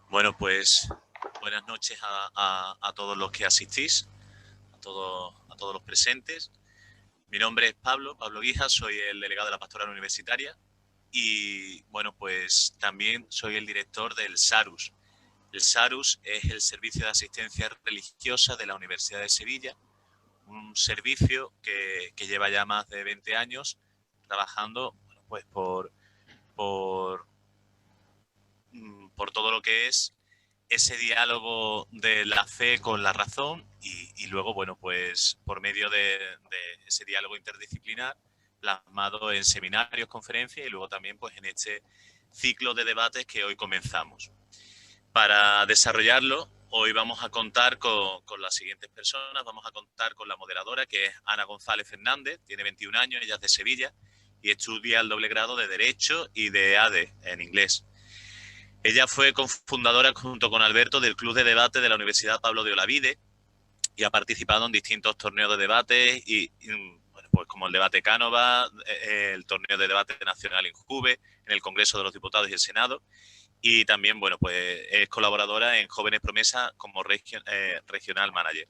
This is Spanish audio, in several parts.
Bueno, pues buenas noches a todos los que asistís, a todos los presentes. Mi nombre es Pablo Guija, soy el delegado de la Pastoral Universitaria y, bueno, pues también soy el director del SARUS. El SARUS es el Servicio de Asistencia Religiosa de la Universidad de Sevilla, un servicio que lleva ya más de 20 años trabajando, bueno, pues por, por todo lo que es ese diálogo de la fe con la razón y luego, bueno, pues por medio de ese diálogo interdisciplinar plasmado en seminarios, conferencias y luego también pues en este ciclo de debates que hoy comenzamos. Para desarrollarlo, hoy vamos a contar con las siguientes personas. Vamos a contar con la moderadora, que es Ana González Fernández, tiene 21 años, ella es de Sevilla y estudia el doble grado de Derecho y de ADE en inglés. Ella fue cofundadora junto con Alberto del Club de Debate de la Universidad Pablo de Olavide y ha participado en distintos torneos de debate bueno, pues como el debate Cánova, el torneo de debate nacional en Juve, en el Congreso de los Diputados y el Senado. Y también, bueno, pues es colaboradora en Jóvenes Promesas como regional manager.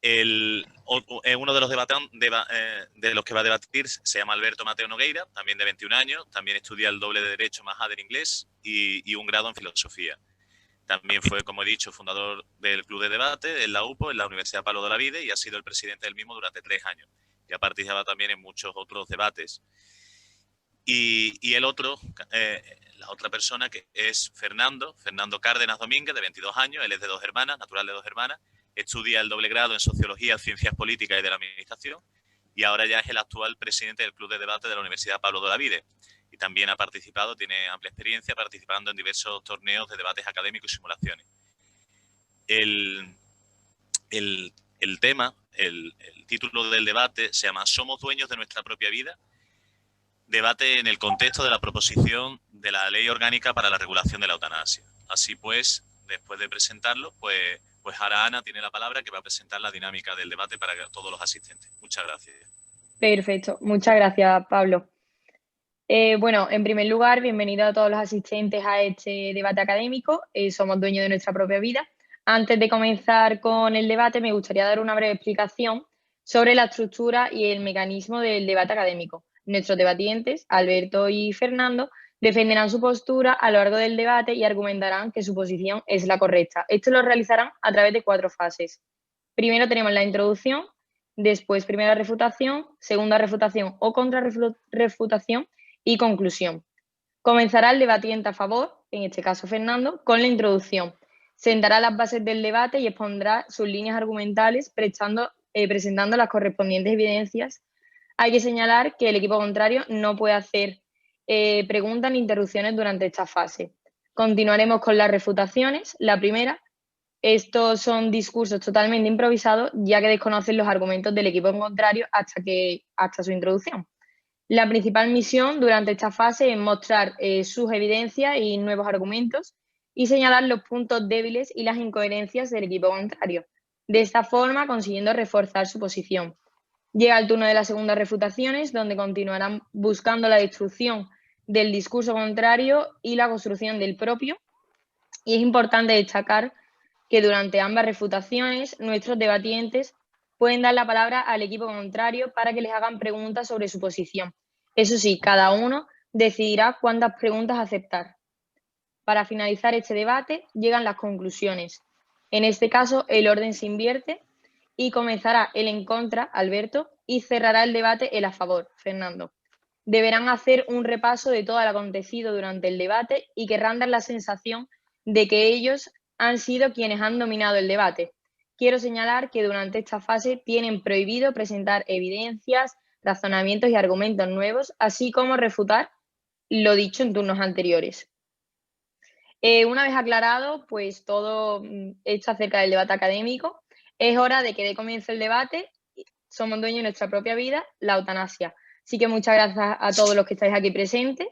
Uno de los de los que va a debatir se llama Alberto Mateo Nogueira, también de 21 años, también estudia el doble de Derecho más ADE en inglés y un grado en Filosofía. También fue, como he dicho, fundador del Club de Debate en la UPO, en la Universidad Pablo de Olavide, y ha sido el presidente del mismo durante 3 años. Y ha participado también en muchos otros debates. Y el otro, la otra persona, que es Fernando Cárdenas Domínguez, de 22 años, él es de Dos Hermanas, natural de Dos Hermanas, estudia el doble grado en Sociología, Ciencias Políticas y de la Administración, y ahora ya es el actual presidente del Club de Debate de la Universidad Pablo de Olavide. Y también ha participado, tiene amplia experiencia participando en diversos torneos de debates académicos y simulaciones. El tema, el título del debate se llama ¿Somos dueños de nuestra propia vida? Debate en el contexto de la proposición de la Ley Orgánica para la Regulación de la Eutanasia. Así pues, después de presentarlo, pues ahora Ana tiene la palabra, que va a presentar la dinámica del debate para todos los asistentes. Muchas gracias. Perfecto, muchas gracias, Pablo. Bueno, en primer lugar, bienvenido a todos los asistentes a este debate académico. Somos dueños de nuestra propia vida. Antes de comenzar con el debate, me gustaría dar una breve explicación sobre la estructura y el mecanismo del debate académico. Nuestros debatientes, Alberto y Fernando, defenderán su postura a lo largo del debate y argumentarán que su posición es la correcta. Esto lo realizarán a través de 4 fases. Primero tenemos la introducción, después primera refutación, segunda refutación o contrarrefutación y conclusión. Comenzará el debatiente a favor, en este caso Fernando, con la introducción. Sentará las bases del debate y expondrá sus líneas argumentales presentando las correspondientes evidencias. Hay que señalar que el equipo contrario no puede hacer preguntas ni interrupciones durante esta fase. Continuaremos con las refutaciones. La primera, estos son discursos totalmente improvisados, ya que desconocen los argumentos del equipo contrario hasta su introducción. La principal misión durante esta fase es mostrar sus evidencias y nuevos argumentos y señalar los puntos débiles y las incoherencias del equipo contrario, de esta forma consiguiendo reforzar su posición. Llega el turno de las segundas refutaciones, donde continuarán buscando la destrucción del discurso contrario y la construcción del propio. Y es importante destacar que durante ambas refutaciones nuestros debatientes pueden dar la palabra al equipo contrario para que les hagan preguntas sobre su posición. Eso sí, cada uno decidirá cuántas preguntas aceptar. Para finalizar este debate llegan las conclusiones. En este caso, el orden se invierte y comenzará el en contra, Alberto, y cerrará el debate el a favor, Fernando. Deberán hacer un repaso de todo lo acontecido durante el debate y querrán dar la sensación de que ellos han sido quienes han dominado el debate. Quiero señalar que durante esta fase tienen prohibido presentar evidencias, razonamientos y argumentos nuevos, así como refutar lo dicho en turnos anteriores. Una vez aclarado, pues todo esto acerca del debate académico, es hora de que dé comienzo el debate. Somos dueños de nuestra propia vida, la eutanasia. Así que muchas gracias a todos los que estáis aquí presentes.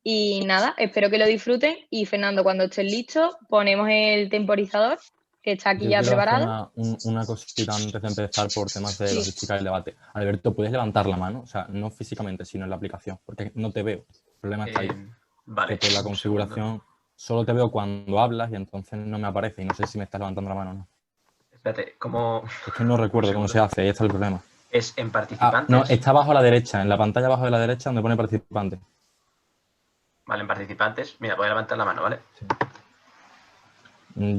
Y nada, espero que lo disfruten. Y Fernando, cuando estés listo, ponemos el temporizador, que está aquí Yo ya quiero hacer preparado. una cosita antes de empezar por temas de Sí. logística del debate. Alberto, ¿puedes levantar la mano? O sea, no físicamente, sino en la aplicación, porque no te veo. El problema está ahí. Vale. Que por la configuración solo te veo cuando hablas y entonces no me aparece y no sé si me estás levantando la mano o no. Espérate, ¿cómo Es que no recuerdo cómo se hace, ahí está el problema. es en Ah, participantes? no, está abajo a la derecha, en la pantalla abajo de la derecha donde pone participante. Vale, en participantes. Mira, voy a levantar la mano, ¿vale? Sí.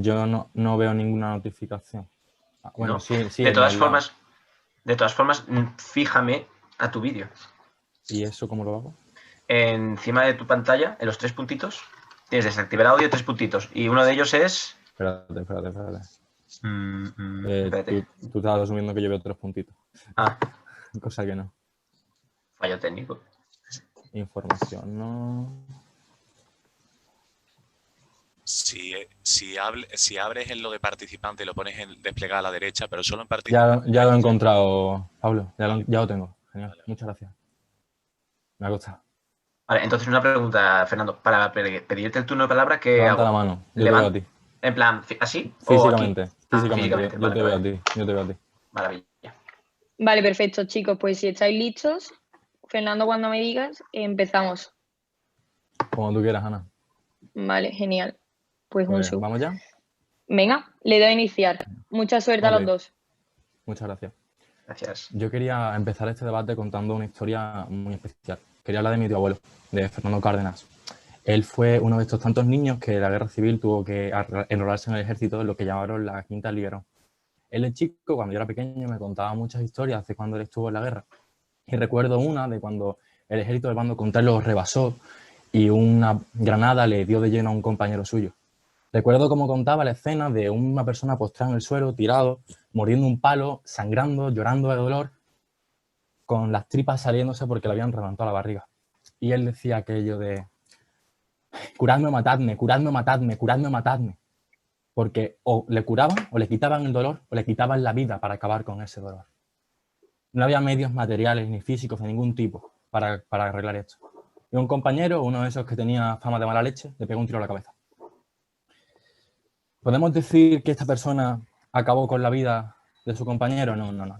Yo no veo ninguna notificación. Ah, bueno, ¿No? sí, sí, De en todas el lado. formas, fíjame a tu vídeo. ¿Y eso cómo lo hago? Encima de tu pantalla, en los 3 puntitos, tienes desactivar audio 3 puntitos. Y uno de ellos es... Espérate. Espérate. Tú estás asumiendo que yo veo 3 puntitos. Ah, Cosa que no. fallo técnico. Información, no. Si abres en lo de participante y lo pones en desplegar a la derecha, pero solo en participante. Ya lo he encontrado, Pablo. Ya lo tengo. Genial. Vale. Muchas gracias. Me ha gustado. Vale, entonces una pregunta, Fernando. Para pedirte el turno de palabra, ¿qué Levanta hago? la mano. Yo te veo a ti. En plan, ¿así? Físicamente. ¿O aquí? Físicamente. Yo Vale, te veo a vale. ti. Yo te veo a ti. Maravilla. Vale, perfecto, chicos. Pues si estáis listos, Fernando, cuando me digas, empezamos. Como tú quieras, Ana. Vale, genial. Pues un Pues, segundo. ¿vamos ya? Venga, le doy a iniciar. Mucha suerte a Ok. los dos. Muchas gracias. Gracias. Yo quería empezar este debate contando una historia muy especial. Quería hablar de mi tío abuelo, de Fernando Cárdenas. Él fue uno de estos tantos niños que la guerra civil tuvo que enrolarse en el ejército, en lo que llamaron la Quinta Liberón. Él de chico, cuando yo era pequeño, me contaba muchas historias de cuando él estuvo en la guerra. Y recuerdo una de cuando el ejército del bando contrario lo rebasó y una granada le dio de lleno a un compañero suyo. Recuerdo cómo contaba la escena de una persona postrada en el suelo, tirado, mordiendo un palo, sangrando, llorando de dolor, con las tripas saliéndose porque le habían reventado la barriga. Y él decía aquello de: curadme o matadme, curadme o matadme, curadme o matadme. Porque o le curaban, o le quitaban el dolor, o le quitaban la vida para acabar con ese dolor. No había medios materiales ni físicos de ningún tipo para arreglar esto. Y un compañero, uno de esos que tenía fama de mala leche, le pegó un tiro a la cabeza. ¿Podemos decir que esta persona acabó con la vida de su compañero? No.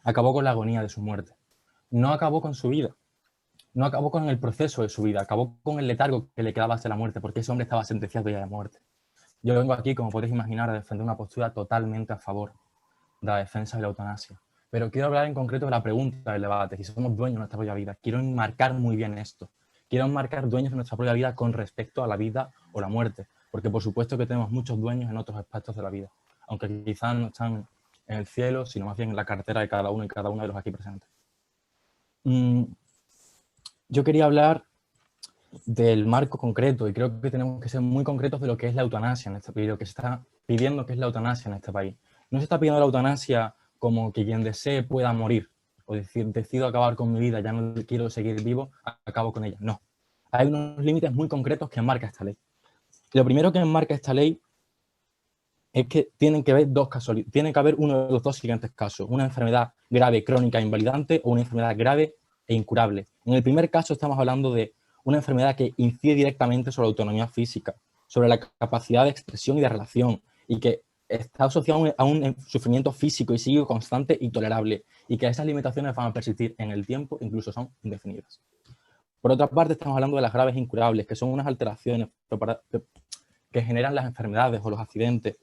Acabó con la agonía de su muerte. No acabó con su vida. No acabó con el proceso de su vida. Acabó con el letargo que le quedaba hasta la muerte, porque ese hombre estaba sentenciado ya de muerte. Yo vengo aquí, como podéis imaginar, a defender una postura totalmente a favor de la defensa de la eutanasia. Pero quiero hablar en concreto de la pregunta del debate, si somos dueños de nuestra propia vida. Quiero enmarcar muy bien esto. Quiero enmarcar dueños de nuestra propia vida con respecto a la vida o la muerte. Porque por supuesto que tenemos muchos dueños en otros aspectos de la vida. Aunque quizás no están en el cielo, sino más bien en la cartera de cada uno y cada uno de los aquí presentes. Yo quería hablar del marco concreto y creo que tenemos que ser muy concretos de lo que es la eutanasia en este país, lo que se está pidiendo que es la eutanasia en este país. No se está pidiendo la eutanasia como que quien desee pueda morir o decir, decido acabar con mi vida, ya no quiero seguir vivo, acabo con ella. No. Hay unos límites muy concretos que enmarca esta ley. Lo primero que enmarca esta ley es que tiene que haber uno de los dos siguientes casos: una enfermedad grave, crónica, invalidante, o una enfermedad grave e incurable. En el primer caso estamos hablando de una enfermedad que incide directamente sobre la autonomía física, sobre la capacidad de expresión y de relación, y que está asociado a un sufrimiento físico y psíquico constante y tolerable, y que esas limitaciones van a persistir en el tiempo, incluso son indefinidas. Por otra parte, estamos hablando de las graves incurables, que son unas alteraciones que generan las enfermedades o los accidentes,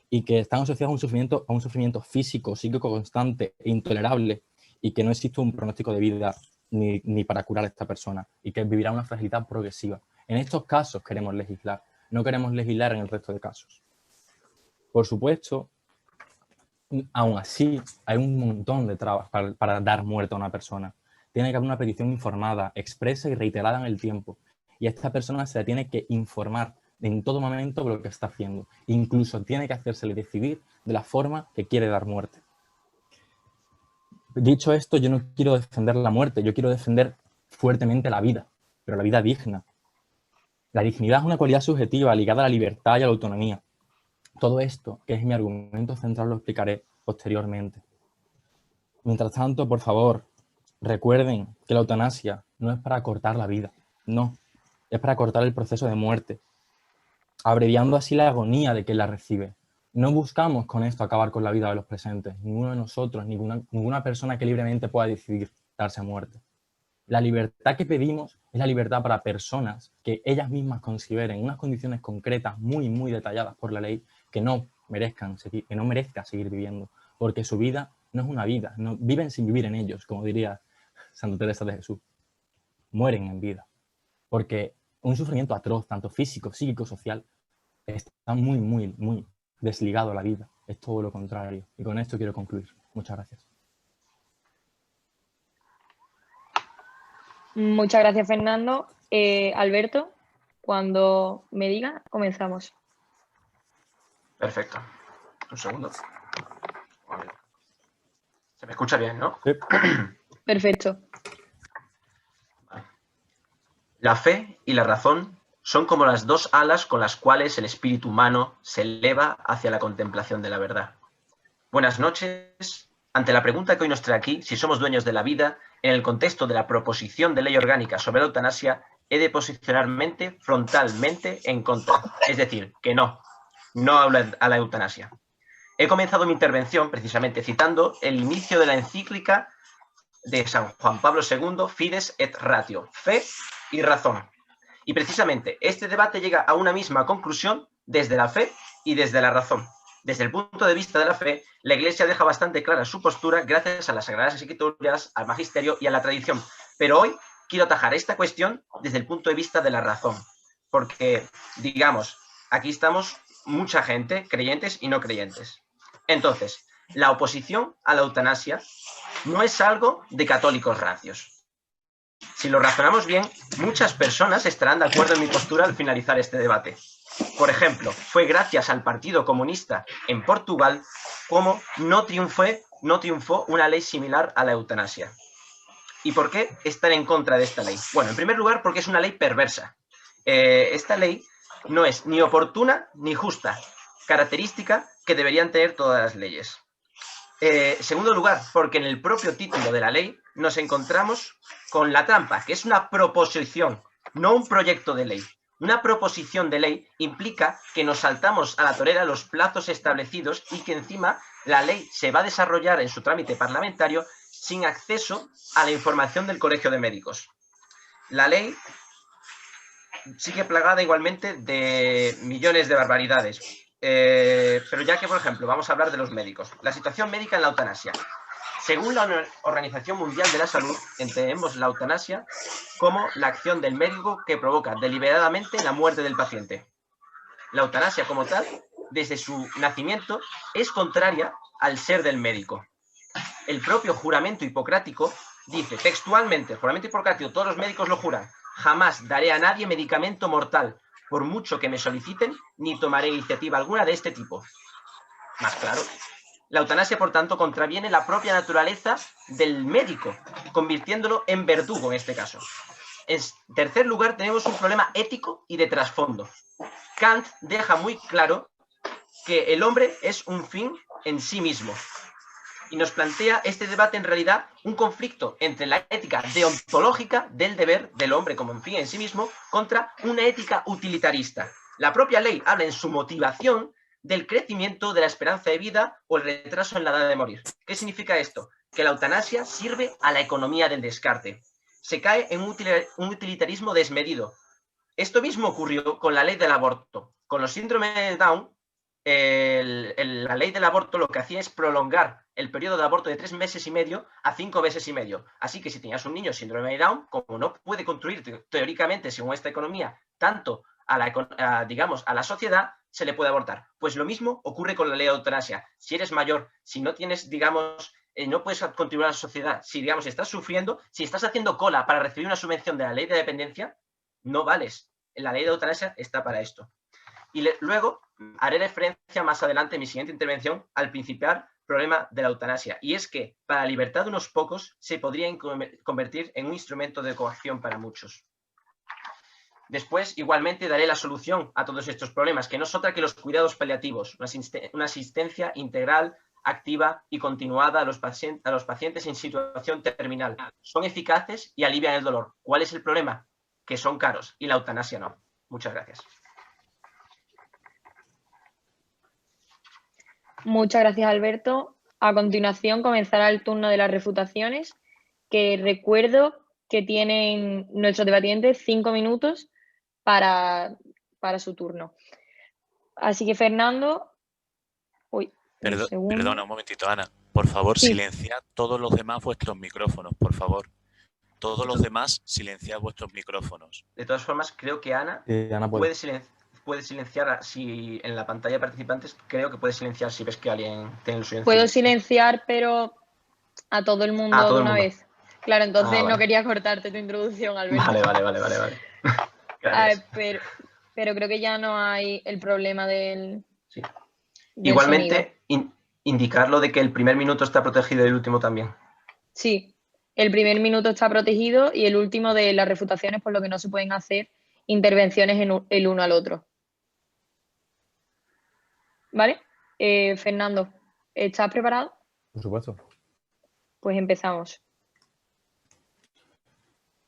y que están asociados a un sufrimiento físico, psíquico constante e intolerable, y que no existe un pronóstico de vida ni para curar a esta persona, y que vivirá una fragilidad progresiva. En estos casos queremos legislar, no queremos legislar en el resto de casos. Por supuesto, aún así, hay un montón de trabas para dar muerte a una persona. Tiene que haber una petición informada, expresa y reiterada en el tiempo, y a esta persona se le tiene que informar en todo momento de lo que está haciendo. Incluso tiene que hacérsele decidir de la forma que quiere dar muerte. Dicho esto, yo no quiero defender la muerte, yo quiero defender fuertemente la vida, pero la vida digna. La dignidad es una cualidad subjetiva ligada a la libertad y a la autonomía. Todo esto, que es mi argumento central, lo explicaré posteriormente. Mientras tanto, por favor, recuerden que la eutanasia no es para cortar la vida, no, es para cortar el proceso de muerte, abreviando así la agonía de quien la recibe. No buscamos con esto acabar con la vida de los presentes, ninguno de nosotros, ninguna persona que libremente pueda decidir darse muerte. La libertad que pedimos es la libertad para personas que ellas mismas consideren unas condiciones concretas muy, muy detalladas por la ley que no merezcan seguir viviendo, porque su vida no es una vida, no, viven sin vivir en ellos, como diría Santa Teresa de Jesús. Mueren en vida, porque un sufrimiento atroz, tanto físico, psíquico, social, está muy, muy, muy desligado a la vida. Es todo lo contrario. Y con esto quiero concluir. Muchas gracias. Muchas gracias, Fernando. Alberto, cuando me diga, comenzamos. Perfecto. Un segundo. Se me escucha bien, ¿no? Sí. Perfecto. La fe y la razón son como las dos alas con las cuales el espíritu humano se eleva hacia la contemplación de la verdad. Buenas noches. Ante la pregunta que hoy nos trae aquí, si somos dueños de la vida, en el contexto de la proposición de ley orgánica sobre la eutanasia, he de posicionarme frontalmente en contra. Es decir, que no a la eutanasia. He comenzado mi intervención precisamente citando el inicio de la encíclica de San Juan Pablo II, Fides et Ratio, fe y razón. Y precisamente este debate llega a una misma conclusión desde la fe y desde la razón. Desde el punto de vista de la fe, la Iglesia deja bastante clara su postura gracias a las Sagradas Escrituras, al Magisterio y a la tradición. Pero hoy quiero atajar esta cuestión desde el punto de vista de la razón. Porque, digamos, aquí estamos mucha gente, creyentes y no creyentes. Entonces, la oposición a la eutanasia no es algo de católicos rancios. Si lo razonamos bien, muchas personas estarán de acuerdo en mi postura al finalizar este debate. Por ejemplo, fue gracias al Partido Comunista en Portugal como no triunfó una ley similar a la eutanasia. ¿Y por qué estar en contra de esta ley? Bueno, en primer lugar, porque es una ley perversa. Esta ley no es ni oportuna ni justa, característica que deberían tener todas las leyes. Segundo lugar, porque en el propio título de la ley nos encontramos con la trampa, que es una proposición, no un proyecto de ley. Una proposición de ley implica que nos saltamos a la torera los plazos establecidos y que encima la ley se va a desarrollar en su trámite parlamentario sin acceso a la información del Colegio de Médicos. La ley sigue plagada igualmente de millones de barbaridades. Pero ya que, por ejemplo, vamos a hablar de los médicos. La situación médica en la eutanasia. Según la Organización Mundial de la Salud, entendemos la eutanasia como la acción del médico que provoca deliberadamente la muerte del paciente. La eutanasia como tal, desde su nacimiento, es contraria al ser del médico. El propio juramento hipocrático dice textualmente, el juramento hipocrático, todos los médicos lo juran, jamás daré a nadie medicamento mortal, por mucho que me soliciten, ni tomaré iniciativa alguna de este tipo. Más claro. La eutanasia, por tanto, contraviene la propia naturaleza del médico, convirtiéndolo en verdugo en este caso. En tercer lugar, tenemos un problema ético y de trasfondo. Kant deja muy claro que el hombre es un fin en sí mismo. Y nos plantea este debate en realidad un conflicto entre la ética deontológica del deber del hombre como un fin en sí mismo contra una ética utilitarista. La propia ley habla en su motivación del crecimiento de la esperanza de vida o el retraso en la edad de morir. ¿Qué significa esto? Que la eutanasia sirve a la economía del descarte. Se cae en un utilitarismo desmedido. Esto mismo ocurrió con la ley del aborto. Con los síndromes de Down, la ley del aborto lo que hacía es prolongar el periodo de aborto de 3 meses y medio a 5 meses y medio. Así que si tenías un niño síndrome de Down, como no puede construir teóricamente según esta economía tanto a la sociedad, se le puede abortar. Pues lo mismo ocurre con la ley de eutanasia. Si eres mayor, si no tienes, no puedes contribuir a la sociedad, si, estás sufriendo, si estás haciendo cola para recibir una subvención de la ley de dependencia, no vales. La ley de eutanasia está para esto. Y luego haré referencia más adelante en mi siguiente intervención al principal problema de la eutanasia. Y es que para la libertad de unos pocos se podría convertir en un instrumento de coacción para muchos. Después, igualmente, daré la solución a todos estos problemas, que no es otra que los cuidados paliativos, una asistencia integral, activa y continuada a los pacientes en situación terminal. Son eficaces y alivian el dolor. ¿Cuál es el problema? Que son caros y la eutanasia no. Muchas gracias. Muchas gracias, Alberto. A continuación comenzará el turno de las refutaciones, que recuerdo que tienen nuestros debatientes 5 minutos para su turno. Así que Fernando... Uy, un segundo. Perdona un momentito, Ana. Por favor, Sí. silenciad todos los demás vuestros micrófonos, por favor. Todos los demás, silenciad vuestros micrófonos. De todas formas, creo que Ana Ana puede silenciar si en la pantalla de participantes, creo que puede silenciar si ves que alguien tiene el suyo Puedo encima. silenciar, pero a todo el mundo todo de el una mundo. vez. Claro, entonces vale. no quería cortarte tu introducción, Alberto. Vale. Gracias. Pero creo que ya no hay el problema del Igualmente, sonido. indicarlo de que el primer minuto está protegido y el último también. Sí, el primer minuto está protegido y el último de las refutaciones, por lo que no se pueden hacer intervenciones el uno al otro. ¿Vale? Fernando, ¿estás preparado? Por supuesto. Pues empezamos.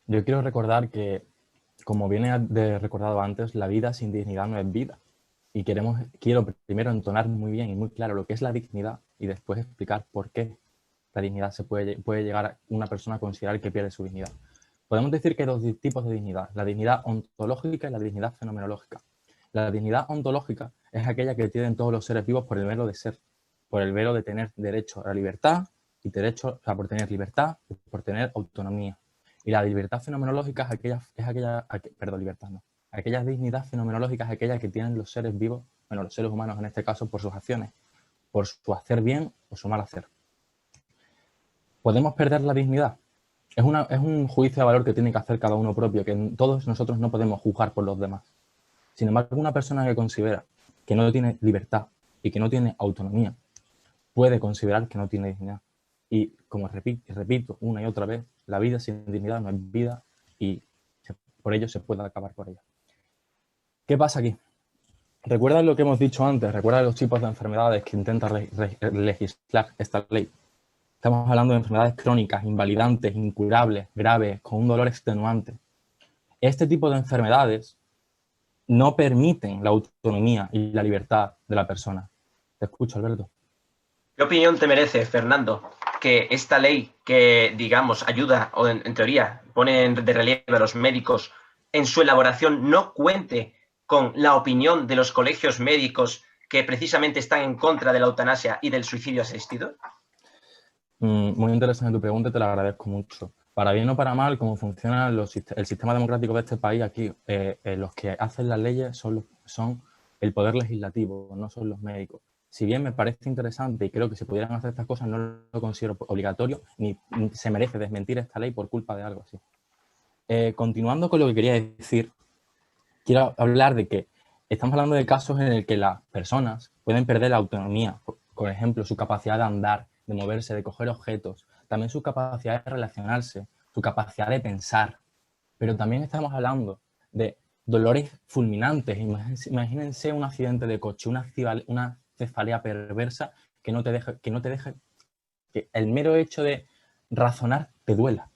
Yo quiero recordar que, como viene recordado antes, la vida sin dignidad no es vida. Y quiero primero entonar muy bien y muy claro lo que es la dignidad y después explicar por qué la dignidad puede llegar a una persona a considerar que pierde su dignidad. Podemos decir que hay dos tipos de dignidad, la dignidad ontológica y la dignidad fenomenológica. La dignidad ontológica es aquella que tienen todos los seres vivos por el mero de ser, por el mero de tener derecho a la libertad y por tener libertad y por tener autonomía. Y la libertad fenomenológica aquella dignidad fenomenológica es aquella que tienen los seres vivos, bueno, los seres humanos en este caso, por sus acciones, por su hacer bien o su mal hacer. ¿Podemos perder la dignidad? Es un juicio de valor que tiene que hacer cada uno propio, que todos nosotros no podemos juzgar por los demás. Sin embargo, una persona que considera que no tiene libertad y que no tiene autonomía, puede considerar que no tiene dignidad. Y como repito una y otra vez, la vida sin dignidad no es vida y por ello se puede acabar por ella. ¿Qué pasa aquí? ¿Recuerdan lo que hemos dicho antes? ¿Recuerdan los tipos de enfermedades que intenta legislar esta ley? Estamos hablando de enfermedades crónicas, invalidantes, incurables, graves, con un dolor extenuante. Este tipo de enfermedades no permiten la autonomía y la libertad de la persona. Te escucho, Alberto. ¿Qué opinión te merece, Fernando, que esta ley que, digamos, ayuda o en teoría pone de relieve a los médicos en su elaboración no cuente con la opinión de los colegios médicos que precisamente están en contra de la eutanasia y del suicidio asistido? Muy interesante tu pregunta y te la agradezco mucho. Para bien o para mal, como funciona el sistema democrático de este país, aquí los que hacen las leyes son el poder legislativo, no son los médicos. Si bien me parece interesante y creo que si pudieran hacer estas cosas, no lo considero obligatorio, ni se merece desmentir esta ley por culpa de algo así. Continuando con lo que quería decir, quiero hablar de que estamos hablando de casos en el que las personas pueden perder la autonomía, por ejemplo, su capacidad de andar, de moverse, de coger objetos, también su capacidad de relacionarse, su capacidad de pensar. Pero también estamos hablando de dolores fulminantes. Imagínense un accidente de coche, una cefalea perversa que no te deja, que el mero hecho de razonar te duela.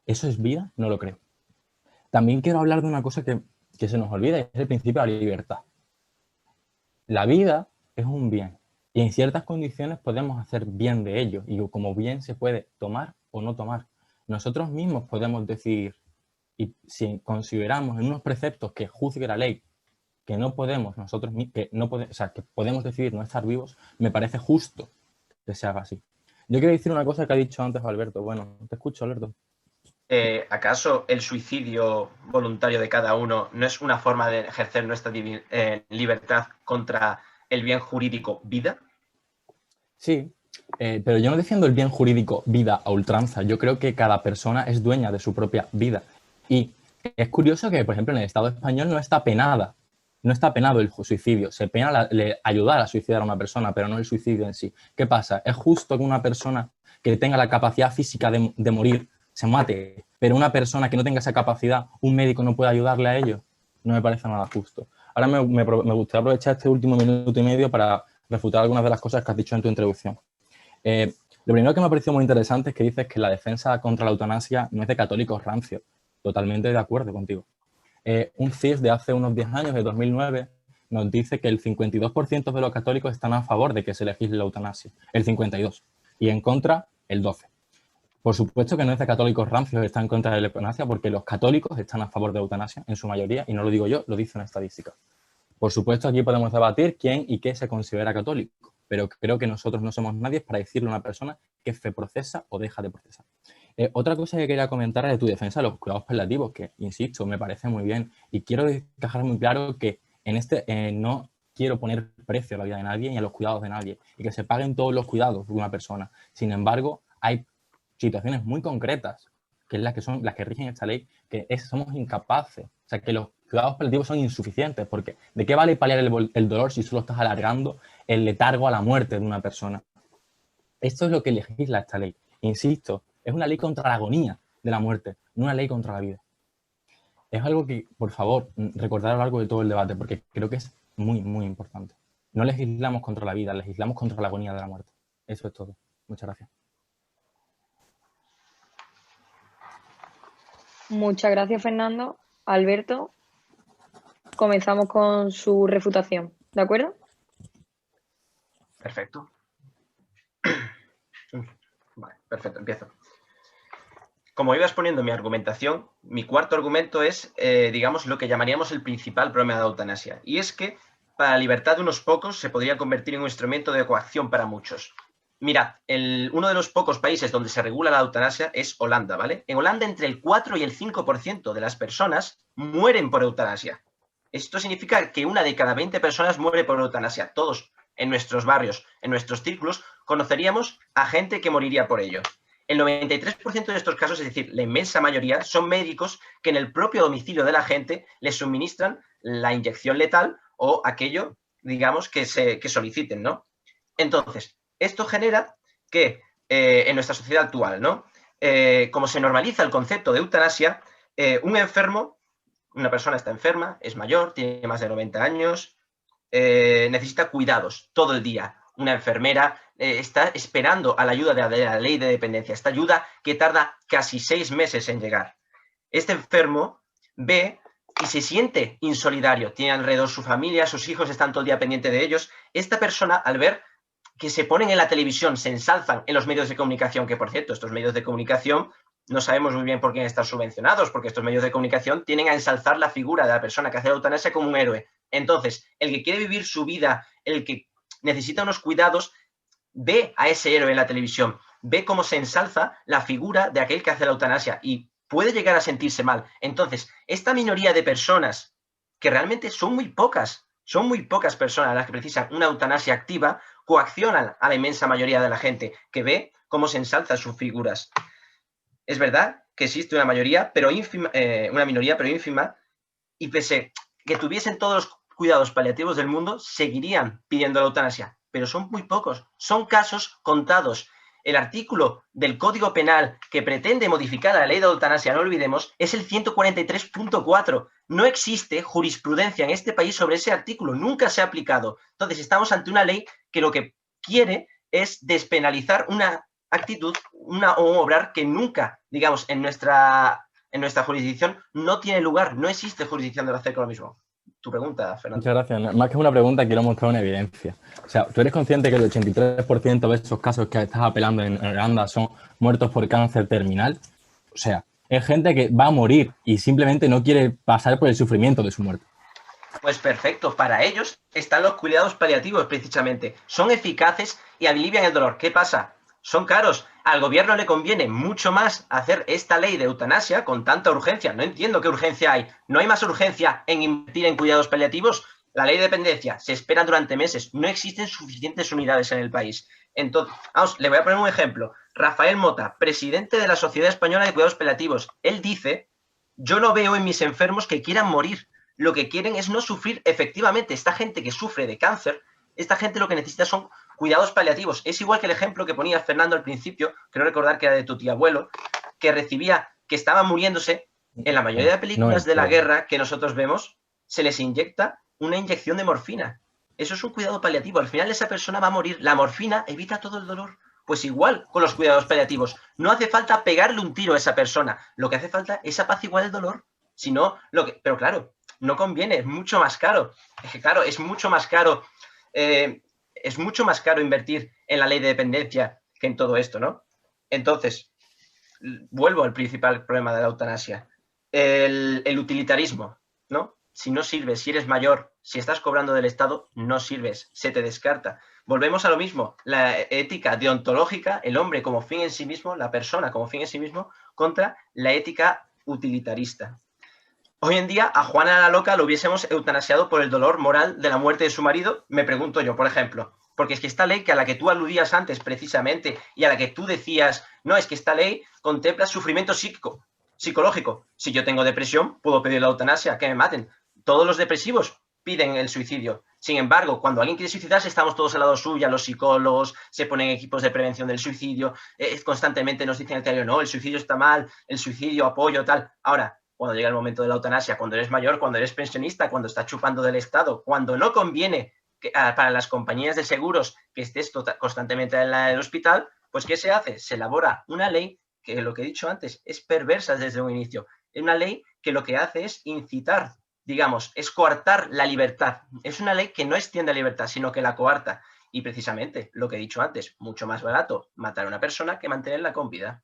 ¿Eso es vida? No lo creo. También quiero hablar de una cosa que se nos olvida, y es el principio de la libertad. La vida es un bien y en ciertas condiciones podemos hacer bien de ello y como bien se puede tomar o no tomar. Nosotros mismos podemos decidir, y si consideramos en unos preceptos que juzgue la ley que no podemos que podemos decidir no estar vivos, me parece justo que se haga así. Yo quiero decir una cosa que ha dicho antes Alberto. Bueno, te escucho, Alberto. ¿Acaso el suicidio voluntario de cada uno no es una forma de ejercer nuestra libertad contra el bien jurídico vida? Sí, pero yo no defiendo el bien jurídico vida a ultranza. Yo creo que cada persona es dueña de su propia vida. Y es curioso que, por ejemplo, en el Estado español no está penado el suicidio. Se pena ayudar a suicidar a una persona, pero no el suicidio en sí. ¿Qué pasa? ¿Es justo que una persona que tenga la capacidad física de morir se mate, pero una persona que no tenga esa capacidad, un médico no puede ayudarle a ello? No me parece nada justo. Ahora me gustaría aprovechar este último minuto y medio para refutar algunas de las cosas que has dicho en tu introducción. Lo primero que me ha parecido muy interesante es que dices que la defensa contra la eutanasia no es de católicos rancios. Totalmente de acuerdo contigo. Un CIS de hace unos 10 años, de 2009, nos dice que el 52% de los católicos están a favor de que se legisle la eutanasia, el 52%, y en contra, el 12%. Por supuesto que no es de católicos rancios que están en contra de la eutanasia, porque los católicos están a favor de la eutanasia en su mayoría, y no lo digo yo, lo dice una estadística. Por supuesto, aquí podemos debatir quién y qué se considera católico, pero creo que nosotros no somos nadie para decirle a una persona que fe procesa o deja de procesar. Otra cosa que quería comentar es de tu defensa de los cuidados paliativos, que, insisto, me parece muy bien, y quiero dejar muy claro que en no quiero poner precio a la vida de nadie ni a los cuidados de nadie, y que se paguen todos los cuidados de una persona. Sin embargo, hay situaciones muy concretas, que es las que rigen esta ley, que somos incapaces. O sea, que los cuidados paliativos son insuficientes, porque ¿de qué vale paliar el dolor si solo estás alargando el letargo a la muerte de una persona? Esto es lo que legisla esta ley. Insisto, es una ley contra la agonía de la muerte, no una ley contra la vida. Es algo que, por favor, recordar a lo largo de todo el debate, porque creo que es muy, muy importante. No legislamos contra la vida, legislamos contra la agonía de la muerte. Eso es todo. Muchas gracias. Muchas gracias, Fernando. Alberto, comenzamos con su refutación, ¿de acuerdo? Perfecto. Vale, perfecto, empiezo. Como iba exponiendo mi argumentación, mi cuarto argumento es, digamos, lo que llamaríamos el principal problema de la eutanasia. Y es que para la libertad de unos pocos se podría convertir en un instrumento de coacción para muchos. Mirad, uno de los pocos países donde se regula la eutanasia es Holanda, ¿vale? En Holanda entre el 4 y el 5% de las personas mueren por eutanasia. Esto significa que una de cada 20 personas muere por eutanasia. Todos en nuestros barrios, en nuestros círculos, conoceríamos a gente que moriría por ello. El 93% de estos casos, es decir, la inmensa mayoría, son médicos que en el propio domicilio de la gente les suministran la inyección letal o aquello, digamos, que soliciten, ¿no? Entonces, esto genera que en nuestra sociedad actual, ¿no? Como se normaliza el concepto de eutanasia, un enfermo, una persona está enferma, es mayor, tiene más de 90 años, necesita cuidados todo el día. Una enfermera está esperando a la ayuda de la ley de dependencia, esta ayuda que tarda casi 6 meses en llegar. Este enfermo ve y se siente insolidario, tiene alrededor su familia, sus hijos están todo el día pendientes de ellos. Esta persona, al ver que se ponen en la televisión, se ensalzan en los medios de comunicación, que por cierto, estos medios de comunicación no sabemos muy bien por quién están subvencionados, porque estos medios de comunicación tienen a ensalzar la figura de la persona que hace la eutanasia como un héroe. Entonces, el que quiere vivir su vida, el que necesita unos cuidados, ve a ese héroe en la televisión, ve cómo se ensalza la figura de aquel que hace la eutanasia y puede llegar a sentirse mal. Entonces, esta minoría de personas, que realmente son muy pocas personas las que precisan una eutanasia activa, coaccionan a la inmensa mayoría de la gente que ve cómo se ensalzan sus figuras. Es verdad que existe una minoría, pero ínfima, y pese que tuviesen todos los cuidados paliativos del mundo, seguirían pidiendo la eutanasia, pero son muy pocos, son casos contados. El artículo del Código Penal que pretende modificar la ley de eutanasia, no olvidemos, es el 143.4. No existe jurisprudencia en este país sobre ese artículo, nunca se ha aplicado. Entonces estamos ante una ley que lo que quiere es despenalizar una actitud, un obrar que nunca, digamos, en nuestra jurisdicción no tiene lugar, no existe jurisdicción de hacer con lo mismo. Tu pregunta, Fernando. Muchas gracias. Más que una pregunta, quiero mostrar una evidencia. O sea, ¿tú eres consciente que el 83% de esos casos que estás apelando en Holanda son muertos por cáncer terminal? O sea, es gente que va a morir y simplemente no quiere pasar por el sufrimiento de su muerte. Pues perfecto, para ellos están los cuidados paliativos precisamente. Son eficaces y alivian el dolor. ¿Qué pasa? Son caros. Al gobierno le conviene mucho más hacer esta ley de eutanasia con tanta urgencia. No entiendo qué urgencia hay. ¿No hay más urgencia en invertir en cuidados paliativos? La ley de dependencia se espera durante meses. No existen suficientes unidades en el país. Entonces, vamos, le voy a poner un ejemplo. Rafael Mota, presidente de la Sociedad Española de Cuidados Paliativos. Él dice, yo no veo en mis enfermos que quieran morir. Lo que quieren es no sufrir. Efectivamente, esta gente que sufre de cáncer, esta gente lo que necesita son cuidados paliativos. Es igual que el ejemplo que ponía Fernando al principio, creo recordar que era de tu tío abuelo, que estaba muriéndose. En la mayoría de películas de la guerra que nosotros vemos, se les inyecta una inyección de morfina. Eso es un cuidado paliativo. Al final esa persona va a morir. La morfina evita todo el dolor. Pues igual con los cuidados paliativos. No hace falta pegarle un tiro a esa persona. Lo que hace falta es apaciguar el dolor. Si no, pero claro, no conviene, es mucho más caro. Claro, es mucho más caro invertir en la ley de dependencia que en todo esto, ¿no? Entonces, vuelvo al principal problema de la eutanasia, el utilitarismo, ¿no? Si no sirves, si eres mayor, si estás cobrando del Estado, no sirves, se te descarta. Volvemos a lo mismo, la ética deontológica, el hombre como fin en sí mismo, la persona como fin en sí mismo, contra la ética utilitarista. Hoy en día a Juana la loca lo hubiésemos eutanasiado por el dolor moral de la muerte de su marido, me pregunto yo, por ejemplo. Porque es que esta ley que a la que tú aludías antes precisamente y a la que tú decías, no, es que esta ley contempla sufrimiento psicológico. Si yo tengo depresión, puedo pedir la eutanasia, que me maten. Todos los depresivos piden el suicidio. Sin embargo, cuando alguien quiere suicidarse, estamos todos al lado suyo, los psicólogos, se ponen equipos de prevención del suicidio, constantemente nos dicen en el diario, no, el suicidio está mal, el suicidio, apoyo, tal. Ahora, cuando llega el momento de la eutanasia, cuando eres mayor, cuando eres pensionista, cuando estás chupando del Estado, cuando no conviene para las compañías de seguros que estés constantemente en el hospital, pues ¿qué se hace? Se elabora una ley que, lo que he dicho antes, es perversa desde un inicio. Es una ley que lo que hace es incitar, digamos, es coartar la libertad. Es una ley que no extiende la libertad, sino que la coarta. Y precisamente, lo que he dicho antes, mucho más barato matar a una persona que mantenerla con vida.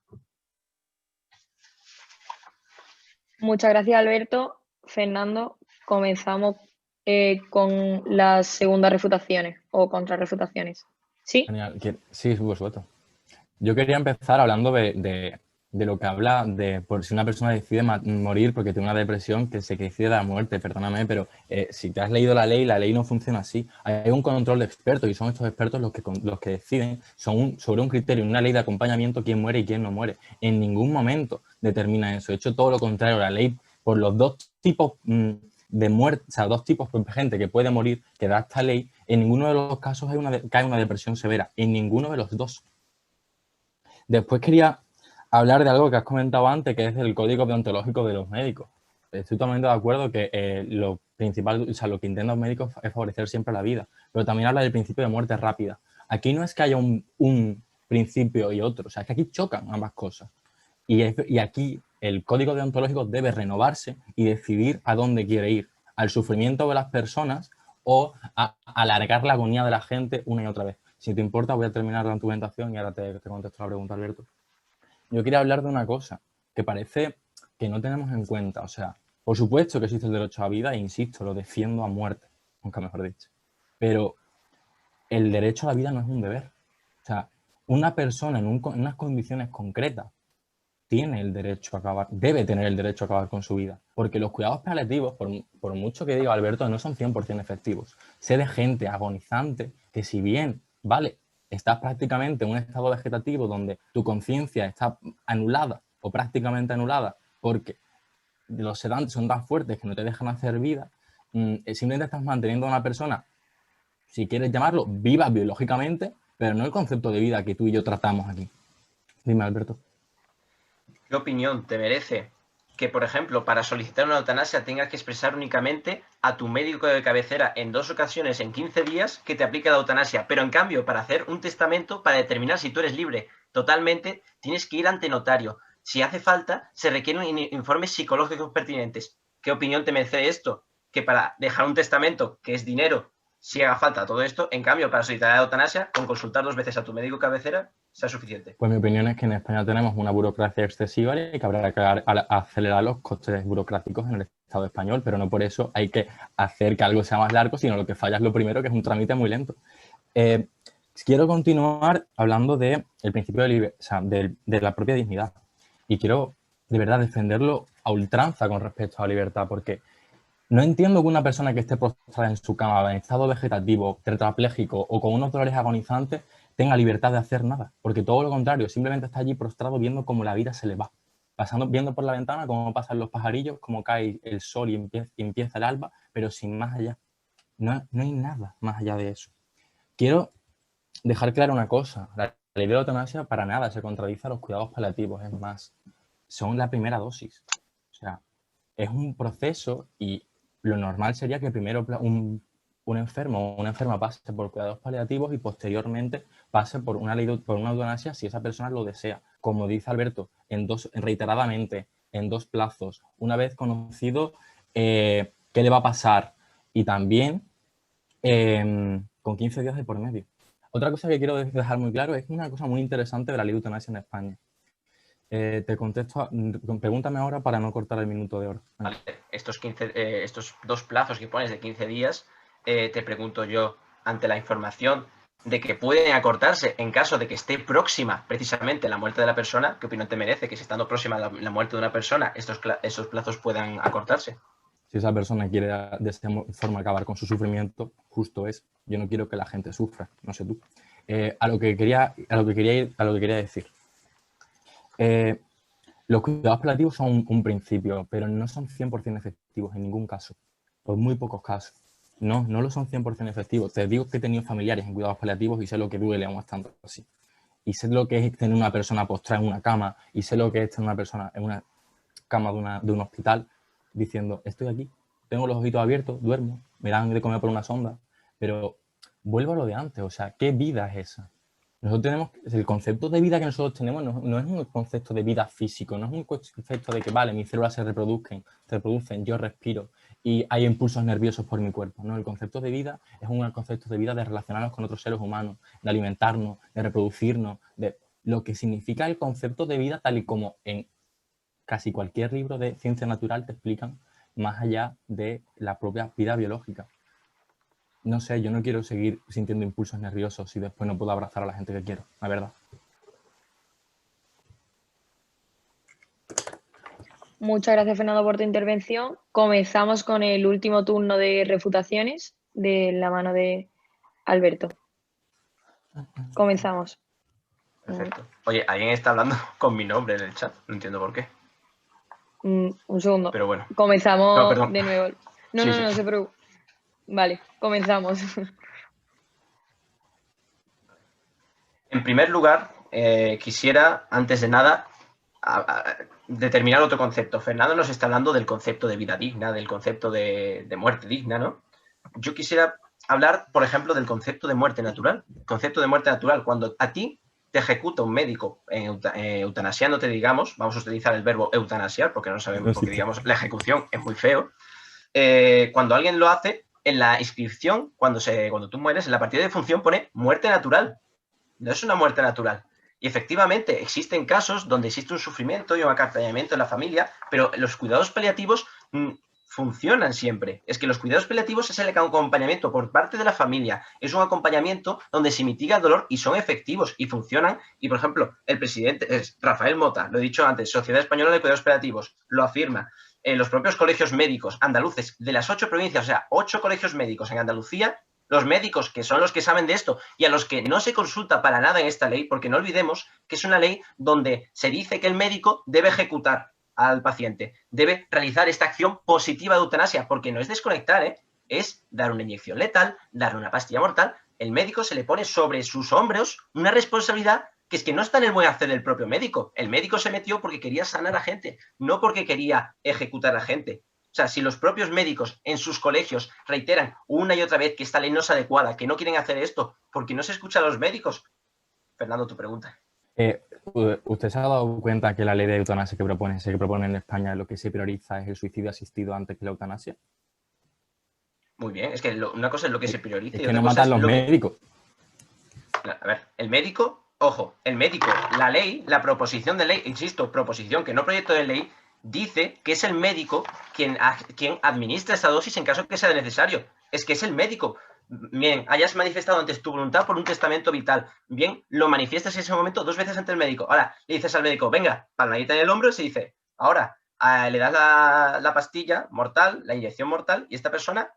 Muchas gracias, Alberto. Fernando, comenzamos con las segundas refutaciones o contrarrefutaciones. ¿Sí? Genial. Sí, por supuesto. Yo quería empezar hablando de lo que habla de por si una persona decide morir porque tiene una depresión, que se decide la muerte, perdóname, pero si te has leído la ley no funciona así. Hay un control de expertos y son estos expertos los que deciden sobre un criterio, una ley de acompañamiento, quién muere y quién no muere. En ningún momento determina eso. De hecho, todo lo contrario, la ley, por los dos tipos de muerte, o sea, dos tipos de gente que puede morir, que da esta ley, en ninguno de los casos cae una depresión severa, en ninguno de los dos. Después quería hablar de algo que has comentado antes, que es el código deontológico de los médicos. Estoy totalmente de acuerdo que lo principal, o sea, lo que intentan los médicos es favorecer siempre la vida, pero también habla del principio de muerte rápida. Aquí no es que haya un principio y otro, o sea, es que aquí chocan ambas cosas. Y aquí el código deontológico debe renovarse y decidir a dónde quiere ir, al sufrimiento de las personas o a alargar la agonía de la gente una y otra vez. Si te importa, voy a terminar la argumentación y ahora te contesto la pregunta, Alberto. Yo quería hablar de una cosa que parece que no tenemos en cuenta. O sea, por supuesto que existe el derecho a la vida e insisto, lo defiendo a muerte, nunca mejor dicho. Pero el derecho a la vida no es un deber. O sea, una persona en unas condiciones concretas tiene el derecho a acabar, debe tener el derecho a acabar con su vida. Porque los cuidados paliativos, por mucho que diga Alberto, no son 100% efectivos. Sé de gente agonizante que si bien, vale, estás prácticamente en un estado vegetativo donde tu conciencia está anulada o prácticamente anulada porque los sedantes son tan fuertes que no te dejan hacer vida, simplemente estás manteniendo a una persona, si quieres llamarlo, viva biológicamente, pero no el concepto de vida que tú y yo tratamos aquí. Dime, Alberto. ¿Qué opinión te merece que, por ejemplo, para solicitar una eutanasia tengas que expresar únicamente a tu médico de cabecera en 2 ocasiones en 15 días que te aplique la eutanasia? Pero en cambio, para hacer un testamento, para determinar si tú eres libre totalmente, tienes que ir ante notario. Si hace falta, se requieren informes psicológicos pertinentes. ¿Qué opinión te merece esto? Que para dejar un testamento, que es dinero, si haga falta todo esto, en cambio, para solicitar la eutanasia, con consultar 2 veces a tu médico cabecera, sea suficiente. Pues mi opinión es que en España tenemos una burocracia excesiva y que habrá que acelerar los costes burocráticos en el Estado español, pero no por eso hay que hacer que algo sea más largo, sino lo que falla es lo primero, que es un trámite muy lento. Quiero continuar hablando del principio de la propia dignidad y quiero de verdad defenderlo a ultranza con respecto a la libertad, porque no entiendo que una persona que esté postrada en su cama, en estado vegetativo, tetrapléjico o con unos dolores agonizantes tenga libertad de hacer nada, porque todo lo contrario, simplemente está allí prostrado viendo cómo la vida se le va, viendo por la ventana cómo pasan los pajarillos, cómo cae el sol y empieza el alba, pero sin más allá. No hay nada más allá de eso. Quiero dejar clara una cosa, la ley de la eutanasia para nada se contradice a los cuidados paliativos, es más, son la primera dosis. O sea, es un proceso y lo normal sería que primero un enfermo o una enferma pase por cuidados paliativos y posteriormente pase por una eutanasia si esa persona lo desea. Como dice Alberto, reiteradamente, en 2 plazos, una vez conocido qué le va a pasar y también con 15 días de por medio. Otra cosa que quiero dejar muy claro es una cosa muy interesante de la ley de eutanasia en España. Te contesto, pregúntame ahora para no cortar el minuto de oro. Vale, estos 2 plazos que pones de 15 días, te pregunto yo, ante la información de que pueden acortarse en caso de que esté próxima precisamente la muerte de la persona, ¿qué opinión te merece que si estando próxima la muerte de una persona, esos plazos puedan acortarse? Si esa persona quiere de esta forma acabar con su sufrimiento, justo es. Yo no quiero que la gente sufra, no sé tú. A lo que quería decir. Los cuidados paliativos son un principio, pero no son 100% efectivos en ningún caso. Por muy pocos casos. No lo son 100% efectivos. Te digo que he tenido familiares en cuidados paliativos y sé lo que duele aún estando así. Y sé lo que es tener una persona postrada en una cama y sé lo que es tener una persona en una cama de un hospital diciendo, estoy aquí, tengo los ojitos abiertos, duermo, me dan de comer por una sonda, pero vuelvo a lo de antes, o sea, ¿qué vida es esa? Nosotros tenemos, el concepto de vida que nosotros tenemos no es un concepto de vida físico, no es un concepto de que, vale, mis células se reproducen, yo respiro y hay impulsos nerviosos por mi cuerpo. No, el concepto de vida es un concepto de vida de relacionarnos con otros seres humanos, de alimentarnos, de reproducirnos, de lo que significa el concepto de vida tal y como en casi cualquier libro de ciencia natural te explican más allá de la propia vida biológica. No sé, yo no quiero seguir sintiendo impulsos nerviosos si después no puedo abrazar a la gente que quiero, la verdad. Muchas gracias, Fernando, por tu intervención. Comenzamos con el último turno de refutaciones de la mano de Alberto. Comenzamos. Perfecto. Oye, alguien está hablando con mi nombre en el chat, no entiendo por qué. Un segundo. Pero bueno. Comenzamos No, perdón. de nuevo. No se preocupe. Vale, comenzamos. En primer lugar, quisiera, antes de nada, determinar otro concepto. Fernando nos está hablando del concepto de vida digna, del concepto de muerte digna, ¿no? Yo quisiera hablar, por ejemplo, del concepto de muerte natural. Concepto de muerte natural, cuando a ti te ejecuta un médico eutanasiándote, digamos, vamos a utilizar el verbo eutanasiar, porque no sabemos, porque digamos, la ejecución es muy feo. Cuando alguien lo hace, en la inscripción, cuando tú mueres, en la partida de función pone muerte natural. No es una muerte natural. Y efectivamente existen casos donde existe un sufrimiento y un acompañamiento en la familia, pero los cuidados paliativos funcionan siempre. Es que los cuidados paliativos es el acompañamiento por parte de la familia. Es un acompañamiento donde se mitiga el dolor y son efectivos y funcionan. Y, por ejemplo, el presidente es Rafael Mota, lo he dicho antes, Sociedad Española de Cuidados Paliativos, lo afirma. Los propios colegios médicos andaluces de las 8 provincias, o sea, 8 colegios médicos en Andalucía, los médicos que son los que saben de esto y a los que no se consulta para nada en esta ley, porque no olvidemos que es una ley donde se dice que el médico debe ejecutar al paciente, debe realizar esta acción positiva de eutanasia, porque no es desconectar, es dar una inyección letal, dar una pastilla mortal. El médico se le pone sobre sus hombros una responsabilidad que es que no está en el buen hacer del propio médico. El médico se metió porque quería sanar a gente, no porque quería ejecutar a gente. O sea, si los propios médicos en sus colegios reiteran una y otra vez que esta ley no es adecuada, que no quieren hacer esto, porque no se escucha a los médicos. Fernando, tu pregunta. ¿Usted se ha dado cuenta que la ley de eutanasia que propone en España lo que se prioriza es el suicidio asistido antes que la eutanasia? Muy bien, es que una cosa es lo que se prioriza y otra cosa es que no matan los médicos. A ver, el médico, ojo, el médico, la ley, la proposición de ley, insisto, proposición que no proyecto de ley, dice que es el médico quien administra esta dosis en caso que sea necesario. Es que es el médico. Bien, hayas manifestado antes tu voluntad por un testamento vital. Bien, lo manifiestas en ese momento 2 veces ante el médico. Ahora, le dices al médico, venga, palmadita en el hombro y se dice, ahora, le das la pastilla mortal, la inyección mortal, y esta persona,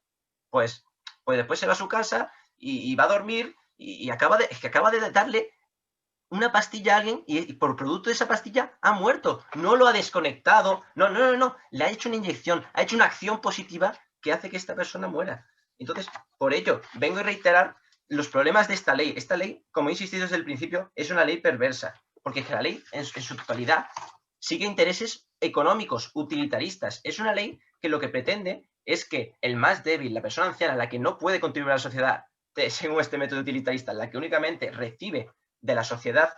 pues después se va a su casa y va a dormir y acaba de darle una pastilla a alguien y por producto de esa pastilla ha muerto. No lo ha desconectado. No. Le ha hecho una inyección, ha hecho una acción positiva que hace que esta persona muera. Entonces, por ello, vengo a reiterar los problemas de esta ley. Esta ley, como he insistido desde el principio, es una ley perversa. Porque es que la ley, en su totalidad, sigue intereses económicos, utilitaristas. Es una ley que lo que pretende es que el más débil, la persona anciana, la que no puede contribuir a la sociedad, según este método utilitarista, la que únicamente recibe de la sociedad,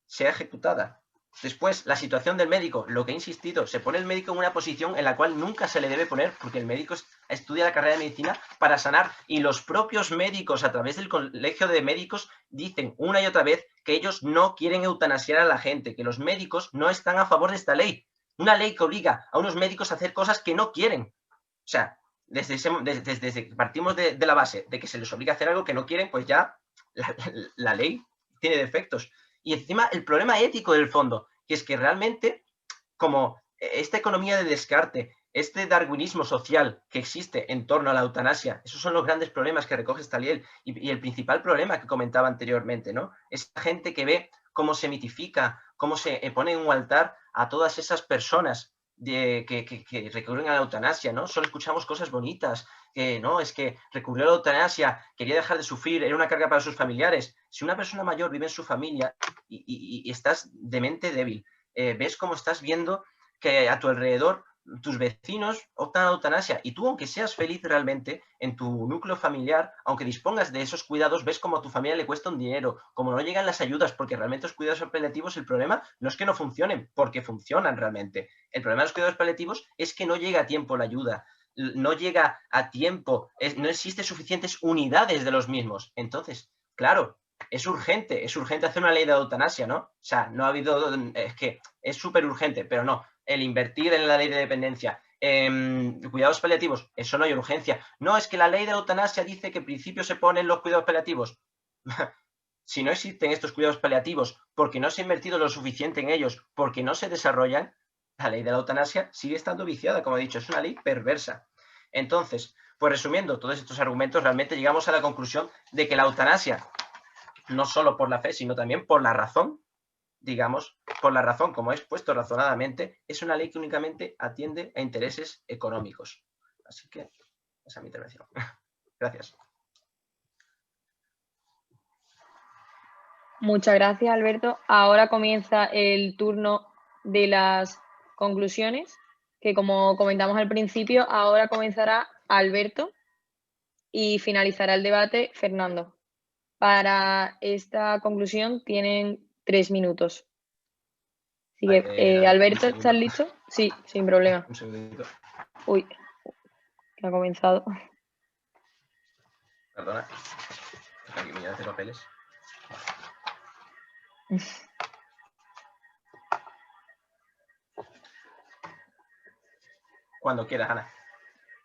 sea ejecutada. Después, la situación del médico, lo que he insistido, se pone el médico en una posición en la cual nunca se le debe poner, porque el médico estudia la carrera de medicina para sanar, y los propios médicos, a través del colegio de médicos, dicen una y otra vez que ellos no quieren eutanasiar a la gente, que los médicos no están a favor de esta ley. Una ley que obliga a unos médicos a hacer cosas que no quieren. O sea, desde que partimos de la base de que se les obliga a hacer algo que no quieren, pues ya la ley tiene defectos. Y encima el problema ético del fondo, que es que realmente, como esta economía de descarte, este darwinismo social que existe en torno a la eutanasia, esos son los grandes problemas que recoge esta ley. Y el principal problema que comentaba anteriormente, ¿no? Esta gente que ve cómo se mitifica, cómo se pone en un altar a todas esas personas que recurren a la eutanasia, ¿no? Solo escuchamos cosas bonitas, que no, es que recurrió a la eutanasia, quería dejar de sufrir, era una carga para sus familiares. Si una persona mayor vive en su familia y estás de mente débil, ves cómo estás viendo que a tu alrededor tus vecinos optan a la eutanasia, y tú, aunque seas feliz realmente en tu núcleo familiar, aunque dispongas de esos cuidados, ves como a tu familia le cuesta un dinero, como no llegan las ayudas, porque realmente los cuidados paliativos, el problema no es que no funcionen, porque funcionan realmente. El problema de los cuidados paliativos es que no llega a tiempo la ayuda, no llega a tiempo, no existen suficientes unidades de los mismos. Entonces, claro, es urgente hacer una ley de eutanasia, ¿no? O sea, no ha habido, es que es súper urgente, pero no. El invertir en la ley de dependencia, cuidados paliativos, eso no hay urgencia. No, es que la ley de eutanasia dice que en principio se ponen los cuidados paliativos. Si no existen estos cuidados paliativos porque no se ha invertido lo suficiente en ellos, porque no se desarrollan, la ley de la eutanasia sigue estando viciada, como he dicho, es una ley perversa. Entonces, pues resumiendo todos estos argumentos, realmente llegamos a la conclusión de que la eutanasia, no solo por la fe, sino también por la razón, digamos, por la razón, como he expuesto razonadamente, es una ley que únicamente atiende a intereses económicos. Así que esa es mi intervención. Gracias. Muchas gracias, Alberto. Ahora comienza el turno de las conclusiones, que como comentamos al principio, ahora comenzará Alberto y finalizará el debate Fernando. Para esta conclusión tienen 3 minutos. Así que, Alberto, ¿estás listo? Sí, sin problema. Un segundito. Uy, que ha comenzado. Perdona. Aquí me hace papeles. Cuando quieras, Ana.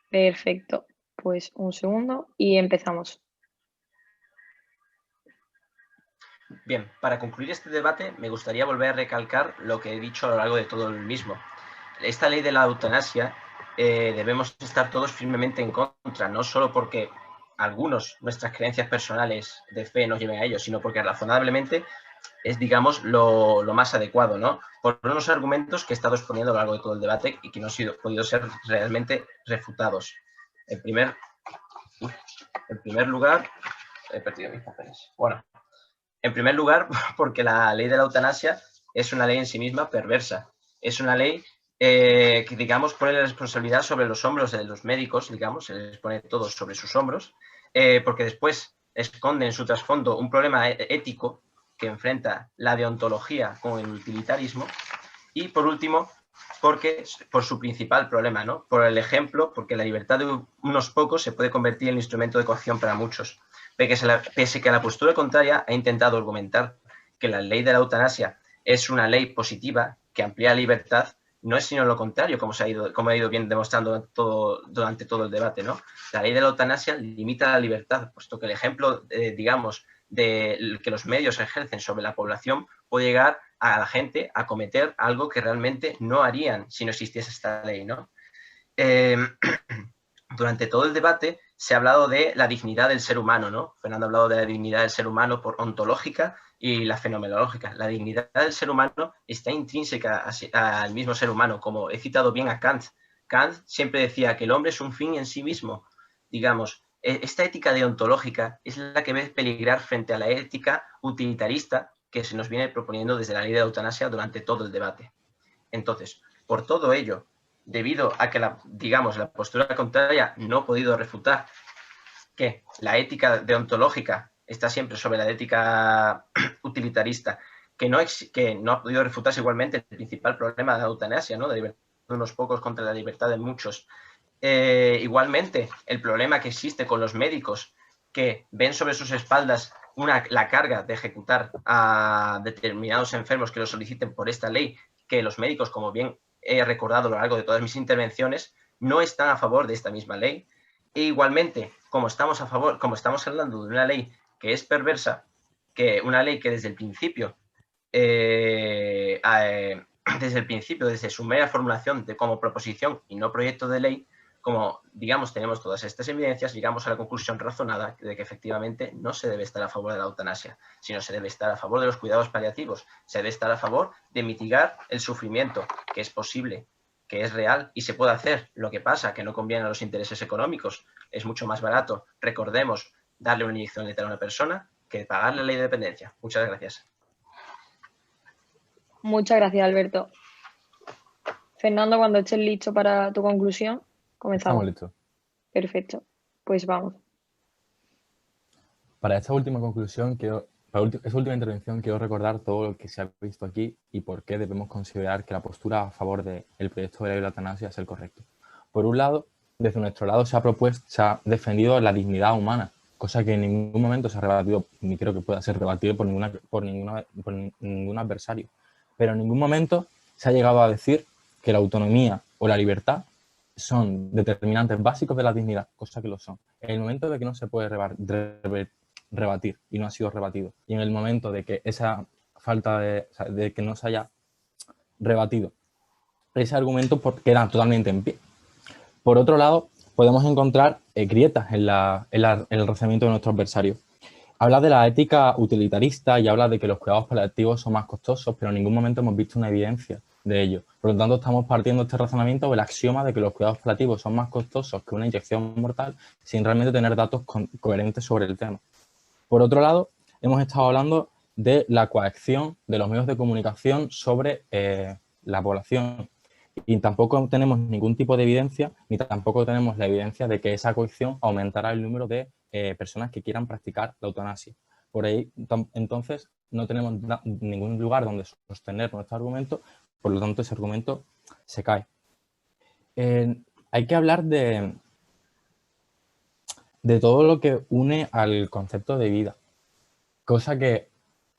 Perfecto. Pues un segundo y empezamos. Bien, para concluir este debate me gustaría volver a recalcar lo que he dicho a lo largo de todo el mismo. Esta ley de la eutanasia debemos estar todos firmemente en contra, no solo porque algunos, nuestras creencias personales de fe nos lleven a ello, sino porque razonablemente es, digamos, lo más adecuado, ¿no? Por unos argumentos que he estado exponiendo a lo largo de todo el debate y que no han podido ser realmente refutados. En primer lugar, he perdido mis papeles. Bueno, en primer lugar, porque la ley de la eutanasia es una ley en sí misma perversa. Es una ley que, digamos, pone la responsabilidad sobre los hombros de los médicos, digamos, se les pone todo sobre sus hombros, porque después esconde en su trasfondo un problema ético que enfrenta la deontología con el utilitarismo. Y, por último, porque por su principal problema, ¿no? Por el ejemplo, porque la libertad de unos pocos se puede convertir en instrumento de coacción para muchos. Pese que a la postura contraria ha intentado argumentar que la ley de la eutanasia es una ley positiva que amplía la libertad, no es sino lo contrario, como ha ido bien demostrando durante todo el debate, ¿no? La ley de la eutanasia limita la libertad, puesto que el ejemplo, digamos, de que los medios ejercen sobre la población puede llegar a la gente a cometer algo que realmente no harían si no existiese esta ley, ¿no? Durante todo el debate se ha hablado de la dignidad del ser humano, ¿no? Fernando ha hablado de la dignidad del ser humano por ontológica y la fenomenológica. La dignidad del ser humano está intrínseca al mismo ser humano, como he citado bien a Kant. Kant siempre decía que el hombre es un fin en sí mismo. Digamos, esta ética deontológica es la que ve peligrar frente a la ética utilitarista que se nos viene proponiendo desde la ley de la eutanasia durante todo el debate. Entonces, por todo ello, debido a que la postura contraria no ha podido refutar que la ética deontológica está siempre sobre la ética utilitarista que no ha podido refutarse igualmente el principal problema de la eutanasia, ¿no? De libertad de unos pocos contra la libertad de muchos. Igualmente, el problema que existe con los médicos que ven sobre sus espaldas la carga de ejecutar a determinados enfermos que lo soliciten por esta ley, que los médicos, como bien he recordado a lo largo de todas mis intervenciones, no están a favor de esta misma ley. E igualmente, como estamos hablando de una ley que es perversa, una ley que desde el principio, desde su mera formulación como proposición y no proyecto de ley, como, digamos, tenemos todas estas evidencias, llegamos a la conclusión razonada de que efectivamente no se debe estar a favor de la eutanasia, sino se debe estar a favor de los cuidados paliativos, se debe estar a favor de mitigar el sufrimiento, que es posible, que es real y se puede hacer. Lo que pasa que no conviene a los intereses económicos. Es mucho más barato, recordemos, darle una inyección letal a una persona que pagar la ley de dependencia. Muchas gracias. Muchas gracias, Alberto. Fernando, cuando estés listo para tu conclusión, comenzamos. Estamos listos. Perfecto. Pues vamos. Para esta última conclusión, para esta última intervención, quiero recordar todo lo que se ha visto aquí y por qué debemos considerar que la postura a favor del proyecto de ley de la eutanasia es el correcto. Por un lado, desde nuestro lado se ha defendido la dignidad humana, cosa que en ningún momento se ha rebatido, ni creo que pueda ser rebatido por ningún adversario. Pero en ningún momento se ha llegado a decir que la autonomía o la libertad son determinantes básicos de la dignidad, cosa que lo son. En el momento de que no se puede rebatir y no ha sido rebatido, y en el momento de que esa falta de que no se haya rebatido ese argumento queda totalmente en pie. Por otro lado, podemos encontrar grietas en el razonamiento de nuestro adversario. Habla de la ética utilitarista y habla de que los cuidados paliativos son más costosos, pero en ningún momento hemos visto una evidencia de ello. Por lo tanto, estamos partiendo este razonamiento del axioma de que los cuidados paliativos son más costosos que una inyección mortal sin realmente tener datos coherentes sobre el tema. Por otro lado, hemos estado hablando de la coacción de los medios de comunicación sobre la población y tampoco tenemos ningún tipo de evidencia ni tampoco tenemos la evidencia de que esa coacción aumentará el número de personas que quieran practicar la eutanasia. Por ahí, entonces, no tenemos ningún lugar donde sostener nuestro argumento, por lo tanto, ese argumento se cae. Hay que hablar de todo lo que une al concepto de vida, cosa que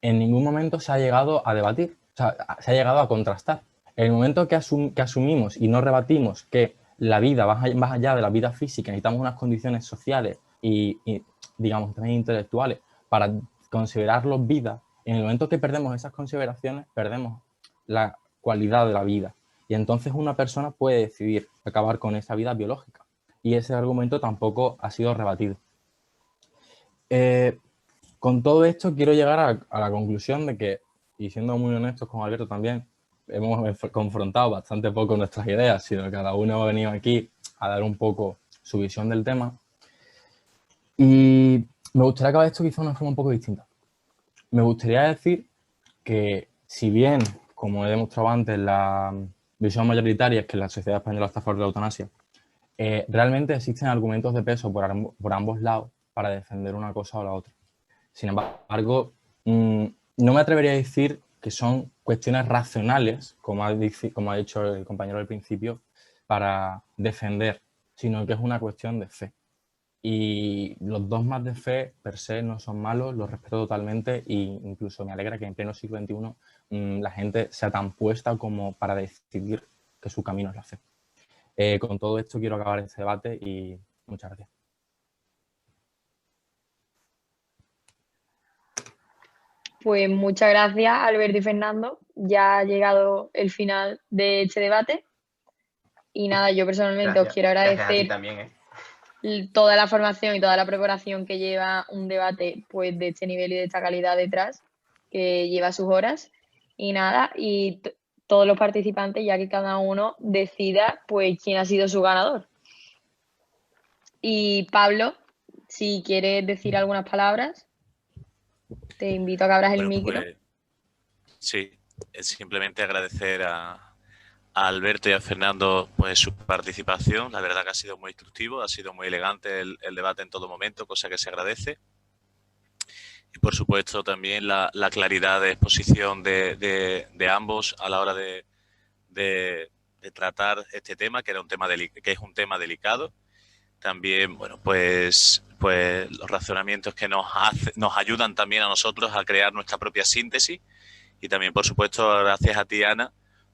en ningún momento se ha llegado a debatir, o sea, se ha llegado a contrastar. En el momento que asumimos y no rebatimos que la vida va más allá de la vida física, necesitamos unas condiciones sociales y digamos, también intelectuales para considerarlos vida, en el momento que perdemos esas consideraciones, perdemos la cualidad de la vida. Y entonces una persona puede decidir acabar con esa vida biológica. Y ese argumento tampoco ha sido rebatido. Con todo esto quiero llegar a la conclusión de que, y siendo muy honestos con Alberto también, hemos confrontado bastante poco nuestras ideas, sino que cada uno ha venido aquí a dar un poco su visión del tema. Y me gustaría acabar esto quizá de una forma un poco distinta. Me gustaría decir que, si bien, como he demostrado antes, la visión mayoritaria es que la sociedad española está a favor de la eutanasia, realmente existen argumentos de peso por ambos lados para defender una cosa o la otra. Sin embargo, no me atrevería a decir que son cuestiones racionales, como ha dicho el compañero al principio, para defender, sino que es una cuestión de fe. Y los dogmas de fe per se no son malos, los respeto totalmente e incluso me alegra que en pleno siglo XXI la gente sea tan puesta como para decidir que su camino es la fe. Con todo esto quiero acabar este debate y muchas gracias. Pues muchas gracias, Alberto y Fernando. Ya ha llegado el final de este debate. Y nada, yo personalmente os quiero agradecer gracias a ti también, toda la formación y toda la preparación que lleva un debate pues, de este nivel y de esta calidad detrás, que lleva sus horas. Y nada, y todos los participantes, ya que cada uno decida pues quién ha sido su ganador. Y Pablo, si quieres decir algunas palabras, te invito a que abras el micro. Pues, sí, simplemente agradecer a Alberto y a Fernando pues su participación. La verdad que ha sido muy instructivo, ha sido muy elegante el debate en todo momento, cosa que se agradece. Y por supuesto también la claridad de exposición de ambos a la hora de tratar este tema, que es un tema delicado. También, bueno, pues los razonamientos que nos ayudan también a nosotros a crear nuestra propia síntesis. Y también, por supuesto, gracias a ti, Ana,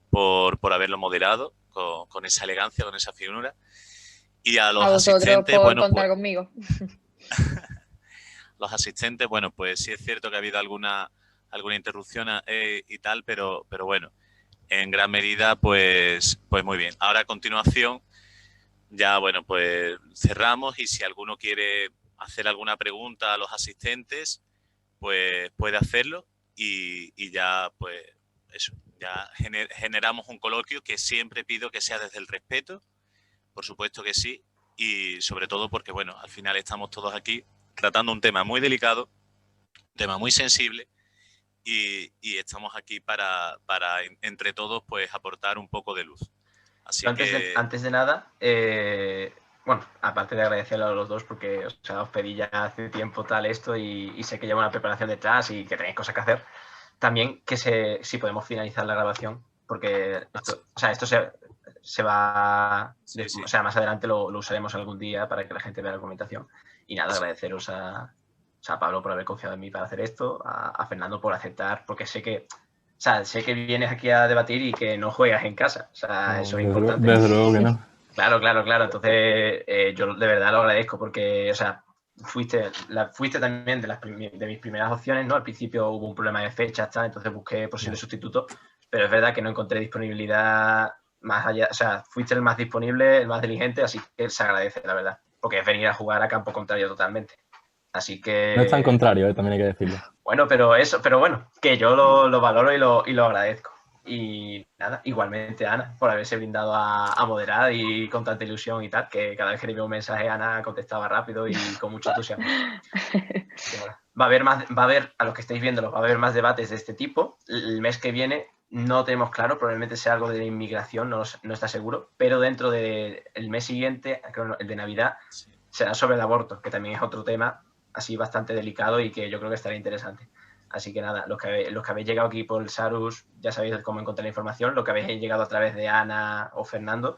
por haberlo moderado con esa elegancia, con esa finura. Y a los A vosotros asistentes, por bueno, contar pues conmigo. los asistentes, bueno, pues sí es cierto que ha habido alguna interrupción y tal, pero bueno, en gran medida, pues muy bien. Ahora a continuación, ya bueno, pues cerramos y si alguno quiere hacer alguna pregunta a los asistentes, pues puede hacerlo y ya, pues eso, ya generamos un coloquio que siempre pido que sea desde el respeto, por supuesto que sí, y sobre todo porque, bueno, al final estamos todos aquí tratando un tema muy delicado, un tema muy sensible y estamos aquí para entre todos, pues aportar un poco de luz. Así que... Antes de nada, bueno, aparte de agradecerle a los dos porque os pedí ya hace tiempo tal esto y sé que lleva una preparación detrás y que tenéis cosas que hacer, también que si podemos finalizar la grabación, porque esto se va, Sí, sí. o sea, más adelante lo usaremos algún día para que la gente vea la documentación. Y nada, Sí. agradeceros a Pablo por haber confiado en mí para hacer esto, a Fernando por aceptar, porque sé que vienes aquí a debatir y que no juegas en casa. O sea, No, eso es importante. desde luego que no. Claro. Entonces, yo de verdad lo agradezco porque, o sea, fuiste también de mis primeras opciones, ¿no? Al principio hubo un problema de fecha, entonces busqué posibles sustitutos, pero es verdad que no encontré disponibilidad más allá. O sea, fuiste el más disponible, el más diligente, así que se agradece, la verdad. Porque es venir a jugar a campo contrario totalmente. Así No es tan que... contrario, también hay que decirlo. Bueno, pero bueno, que yo lo valoro y lo agradezco. Y nada, igualmente Ana, por haberse brindado a moderar y con tanta ilusión y tal, que cada vez que le enviaba un mensaje Ana contestaba rápido y con mucho entusiasmo. Va a haber, a los que estáis viéndolo, va a haber más debates de este tipo. El mes que viene no tenemos claro, probablemente sea algo de la inmigración, no está seguro, pero dentro del mes siguiente, el de Navidad, será sobre el aborto, que también es otro tema así bastante delicado y que yo creo que estará interesante. Así que nada, los que habéis llegado aquí por el Sarus, ya sabéis cómo encontrar la información. Los que habéis llegado a través de Ana o Fernando,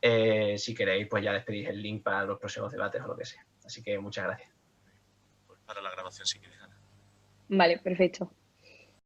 si queréis, pues ya les pedís el link para los próximos debates o lo que sea. Así que muchas gracias. Pues para la grabación, si quieres, Ana. Vale, perfecto.